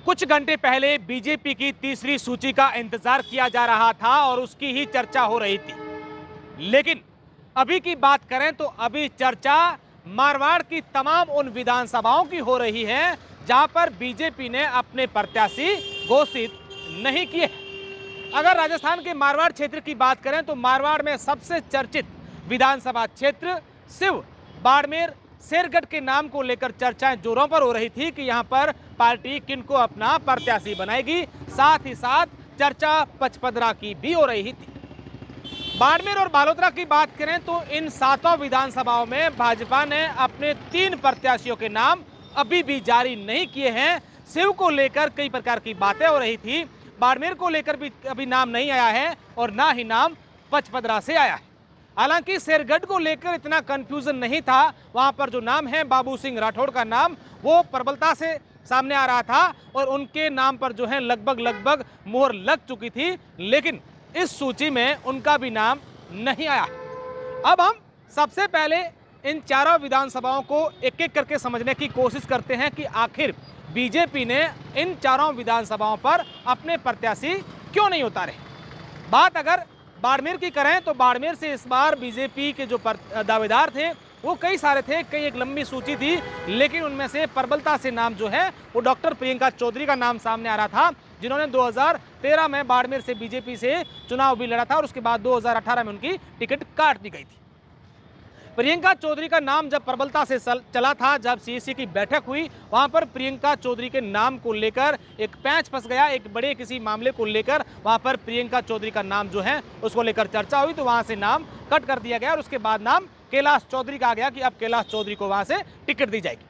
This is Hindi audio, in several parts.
कुछ घंटे पहले बीजेपी की तीसरी सूची का इंतजार किया जा रहा था और उसकी ही चर्चा हो रही थी। लेकिन अभी की बात करें तो अभी चर्चा मारवाड़ की तमाम उन विधानसभाओं की हो रही है जहां पर बीजेपी ने अपने प्रत्याशी घोषित नहीं किए। अगर राजस्थान के मारवाड़ क्षेत्र की बात करें तो मारवाड़ में सबसे चर्चित विधानसभा क्षेत्र शिव बाड़मेर शेरगढ़ के नाम को लेकर चर्चाएं जोरों पर हो रही थी कि यहां पर पार्टी किनको अपना प्रत्याशी बनाएगी। साथ ही साथ चर्चा पचपदरा की भी हो रही थी। बाड़मेर और बालोतरा की बात करें तो इन सातों विधानसभाओं में भाजपा ने अपने 3 प्रत्याशियों के नाम अभी भी जारी नहीं किए हैं। शिव को लेकर कई प्रकार की बातें हो रही थी, बाड़मेर को लेकर भी अभी नाम नहीं आया है और ना ही नाम पचपदरा से आया है। हालांकि शेरगढ़ को लेकर इतना कंफ्यूजन नहीं था, वहां पर जो नाम है बाबू सिंह राठौड़ का नाम वो प्रबलता से सामने आ रहा था और उनके नाम पर जो है लगभग मोहर लग चुकी थी, लेकिन इस सूची में उनका भी नाम नहीं आया। अब हम सबसे पहले इन चारों विधानसभाओं को एक एक करके समझने की कोशिश करते हैं कि आखिर बीजेपी ने इन चारों विधानसभाओं पर अपने प्रत्याशी क्यों नहीं उतारे। बात अगर बाड़मेर की करें तो बाड़मेर से इस बार बीजेपी के जो दावेदार थे वो कई सारे थे, कई एक लंबी सूची थी, लेकिन उनमें से प्रबलता से नाम जो है वो डॉक्टर प्रियंका चौधरी का नाम सामने आ रहा था, जिन्होंने 2013 में बाड़मेर से बीजेपी से चुनाव भी लड़ा था और उसके बाद 2018 में उनकी टिकट काट दी गई थी। प्रियंका चौधरी का नाम जब प्रबलता से चला था, जब सीएसी की बैठक हुई वहां पर प्रियंका चौधरी के नाम को लेकर एक पैंच फंस गया। एक बड़े किसी मामले को लेकर वहां पर प्रियंका चौधरी का नाम जो है उसको लेकर चर्चा हुई, तो वहां से नाम कट कर दिया गया और उसके बाद नाम कैलाश चौधरी का आ गया कि अब कैलाश चौधरी को वहां से टिकट दी जाएगी।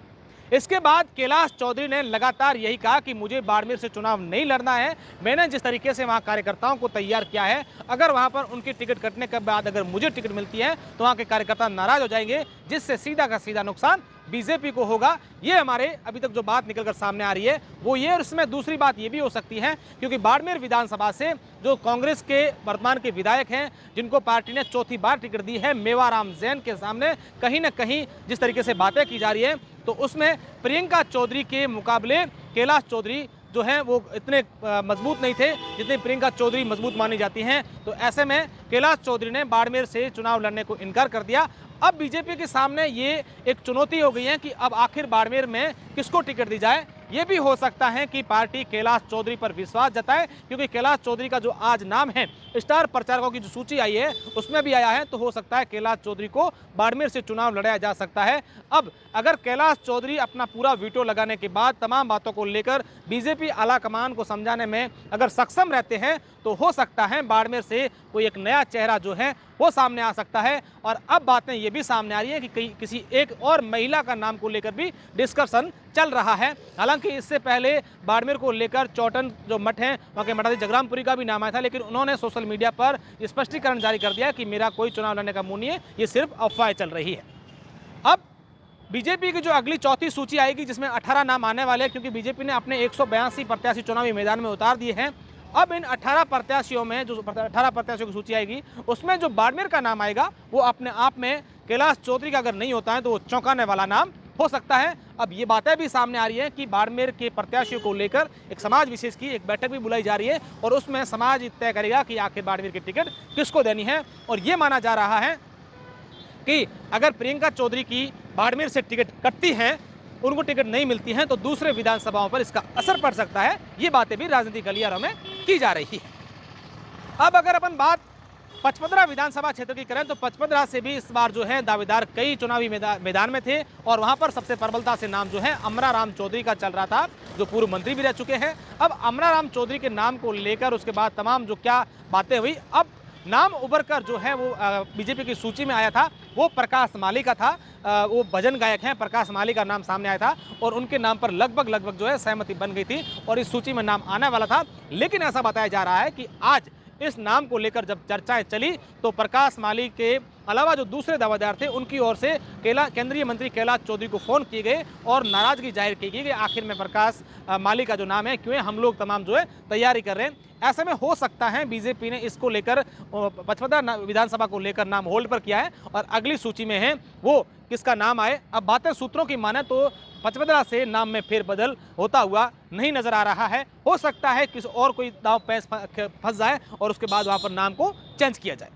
इसके बाद कैलाश चौधरी ने लगातार यही कहा कि मुझे बाड़मेर से चुनाव नहीं लड़ना है। मैंने जिस तरीके से वहां कार्यकर्ताओं को तैयार किया है, अगर वहां पर उनकी टिकट कटने के बाद अगर मुझे टिकट मिलती है तो वहां के कार्यकर्ता नाराज हो जाएंगे, जिससे सीधा का सीधा नुकसान बीजेपी को होगा। ये हमारे अभी तक जो बात निकलकर सामने आ रही है वो ये, और इसमें दूसरी बात ये भी हो सकती है क्योंकि बाड़मेर विधानसभा से जो कांग्रेस के वर्तमान के विधायक हैं जिनको पार्टी ने चौथी बार टिकट दी है, मेवाराम जैन के सामने कहीं ना कहीं जिस तरीके से बातें की जा रही है तो उसमें प्रियंका चौधरी के मुकाबले कैलाश चौधरी जो है वो इतने मजबूत नहीं थे जितने प्रियंका चौधरी मजबूत मानी जाती हैं। तो ऐसे में कैलाश चौधरी ने बाड़मेर से चुनाव लड़ने को इनकार कर दिया। अब बीजेपी के सामने ये एक चुनौती हो गई है कि अब आखिर बाड़मेर में किसको टिकट दी जाए। ये भी हो सकता है कि पार्टी कैलाश चौधरी पर विश्वास जताए, क्योंकि कैलाश चौधरी का जो आज नाम है स्टार प्रचारकों की जो सूची आई है उसमें भी आया है, तो हो सकता है कैलाश चौधरी को बाड़मेर से चुनाव लड़ाया जा सकता है। अब अगर कैलाश चौधरी अपना पूरा वीटो लगाने के बाद तमाम बातों को लेकर बीजेपी आला कमान को समझाने में अगर सक्षम रहते हैं तो हो सकता है बाड़मेर से कोई एक नया चेहरा जो है वो सामने आ सकता है। और अब बातें ये भी सामने आ रही है कि किसी एक और महिला का नाम को लेकर भी डिस्कशन चल रहा है। हालांकि इससे पहले बाड़मेर को लेकर चौटन जो मठ हैं वहाँ के मठाधीश जगरामपुरी का भी नाम आया था, लेकिन उन्होंने सोशल मीडिया पर स्पष्टीकरण जारी कर दिया कि मेरा कोई चुनाव लड़ने का मुंह नहीं है, ये सिर्फ अफवाह चल रही है। अब बीजेपी की जो अगली चौथी सूची आएगी जिसमें 18 नाम आने वाले हैं, क्योंकि बीजेपी ने अपने 182 प्रत्याशी चुनावी मैदान में उतार दिए हैं। अब इन 18 प्रत्याशियों में जो 18 प्रत्याशियों की सूची आएगी उसमें जो बाड़मेर का नाम आएगा वो अपने आप में कैलाश चौधरी का अगर नहीं होता है तो वो चौंकाने वाला नाम हो सकता है। अब ये बातें भी सामने आ रही है कि बाड़मेर के प्रत्याशियों को लेकर एक समाज विशेष की एक बैठक भी बुलाई जा रही है और उसमें समाज तय करेगा कि आखिर बाड़मेर की टिकट किसको देनी है। और ये माना जा रहा है कि अगर प्रियंका चौधरी की बाड़मेर से टिकट कटती है, उनको टिकट नहीं मिलती है, तो दूसरे विधानसभाओं पर इसका असर पड़ सकता है। ये बातें भी राजनीतिक गलियारों में की जा रही है। अब अगर अपन बात पचपदरा विधानसभा क्षेत्र की करें तो पचपदरा से भी इस बार जो है दावेदार कई चुनावी मैदान में थे और वहां पर सबसे प्रबलता से नाम जो है अमराराम चौधरी का चल रहा था, जो पूर्व मंत्री भी रह चुके हैं। अब अमराराम चौधरी के नाम को लेकर उसके बाद तमाम जो क्या बातें हुई, अब नाम उभर कर जो है वो बीजेपी की सूची में आया था वो प्रकाश माली का था। वो भजन गायक हैं, प्रकाश माली का नाम सामने आया था और उनके नाम पर लगभग जो है सहमति बन गई थी और इस सूची में नाम आने वाला था। लेकिन ऐसा बताया जा रहा है कि आज इस नाम को लेकर जब चर्चाएं चली तो प्रकाश माली के अलावा जो दूसरे दावेदार थे उनकी ओर से केंद्रीय मंत्री कैलाश चौधरी को फोन किए गए और नाराजगी जाहिर की गई कि आखिर में प्रकाश माली का जो नाम है क्यों हम लोग तमाम जो है तैयारी कर रहे हैं। ऐसे में हो सकता है बीजेपी ने इसको लेकर पचपदरा विधानसभा को लेकर नाम होल्ड पर किया है और अगली सूची में है वो किसका नाम आए। अब बातें सूत्रों की माने तो पचपदरा से नाम में फेरबदल होता हुआ नहीं नजर आ रहा है। हो सकता है किसी और कोई दांव पैंच फंस जाए और उसके बाद वहां पर नाम को चेंज किया जाए।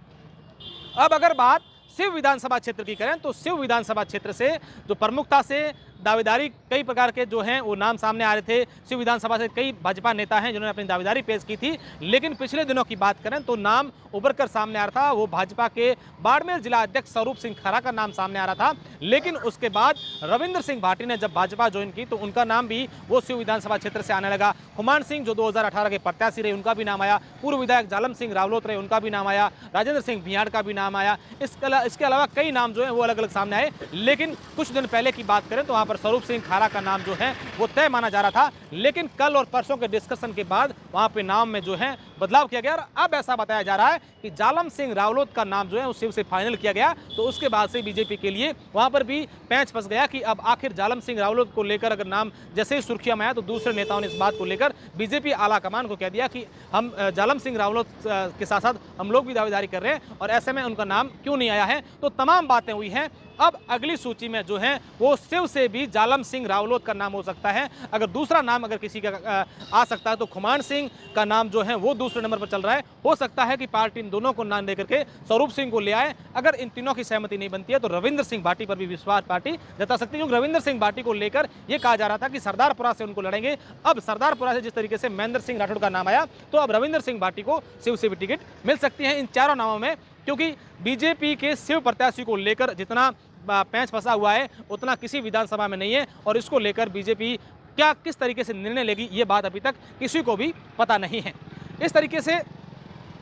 अब अगर बात शिव विधानसभा क्षेत्र की करें तो शिव विधानसभा क्षेत्र से जो प्रमुखता से दावेदारी कई प्रकार के जो हैं वो नाम सामने आ रहे थे। शिव विधानसभा से कई भाजपा नेता हैं जिन्होंने अपनी दावेदारी पेश की थी, लेकिन पिछले दिनों की बात करें तो नाम उभर कर सामने आ रहा था वो भाजपा के बाड़मेर जिला अध्यक्ष स्वरूप सिंह खरा का नाम सामने आ रहा था। लेकिन उसके बाद रविंद्र सिंह भाटी ने जब भाजपा ज्वाइन की तो उनका नाम भी वो शिव विधानसभा क्षेत्र से आने लगा। खुमान सिंह जो 2018 के प्रत्याशी रहे उनका भी नाम आया, पूर्व विधायक जालम सिंह रावलोत रहे उनका भी नाम आया, राजेंद्र सिंह भियाड़ का भी नाम आया। इसके अलावा कई नाम जो है वो अलग अलग सामने आए। लेकिन कुछ दिन पहले की बात करें तो वहां पर स्वरूप सिंह खारा का नाम जो है वो तय माना जा रहा था, लेकिन कल और परसों के डिस्कशन के बाद वहां पे नाम में जो है बदलाव किया गया और अब ऐसा बताया जा रहा है कि जालम सिंह रावलोत का नाम जो है वो शिव से फाइनल किया गया। तो उसके बाद से बीजेपी के लिए वहां पर भी पैंच फंस गया कि अब आखिर जालम सिंह रावलोत को लेकर अगर नाम जैसे ही सुर्खियां में आया तो दूसरे नेताओं ने इस बात को लेकर बीजेपी आला कमान को कह दिया कि हम जालम सिंह रावलोत के साथ साथ हम लोग भी दावेदारी कर रहे हैं और ऐसे में उनका नाम क्यों नहीं आया है। तो तमाम बातें हुई हैं। अब अगली सूची में जो है वो शिव से भी जालम सिंह रावलोत का नाम हो सकता है। अगर दूसरा नाम अगर किसी का आ सकता है तो खुमान सिंह का नाम जो है वो दूसरे नंबर पर चल रहा है। हो सकता है कि पार्टी इन दोनों को नाम लेकर के स्वरूप सिंह को ले आए। अगर इन तीनों की सहमति नहीं बनती है तो रविंद्र सिंह भाटी पर भी विश्वास पार्टी जता सकती है, क्योंकि रविंद्र सिंह भाटी को लेकर यह कहा जा रहा था कि सरदारपुरा से उनको लड़ेंगे। अब सरदारपुरा से जिस तरीके से महेंद्र सिंह राठौड़ का नाम आया तो अब रविंद्र सिंह भाटी को शिव से भी टिकट मिल सकती है इन चारों नामों में, क्योंकि बीजेपी के शिव प्रत्याशी को लेकर जितना पैंच फंसा हुआ है उतना किसी विधानसभा में नहीं है और इसको लेकर बीजेपी क्या किस तरीके से निर्णय लेगी ये बात अभी तक किसी को भी पता नहीं है। इस तरीके से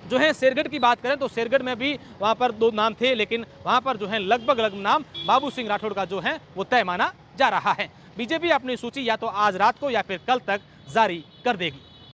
जो है शेरगढ़ की बात करें तो शेरगढ़ में भी वहां पर दो नाम थे, लेकिन वहां पर जो है लगभग नाम बाबू सिंह राठौड़ का जो है वो तय माना जा रहा है। बीजेपी अपनी सूची या तो आज रात को या फिर कल तक जारी कर देगी।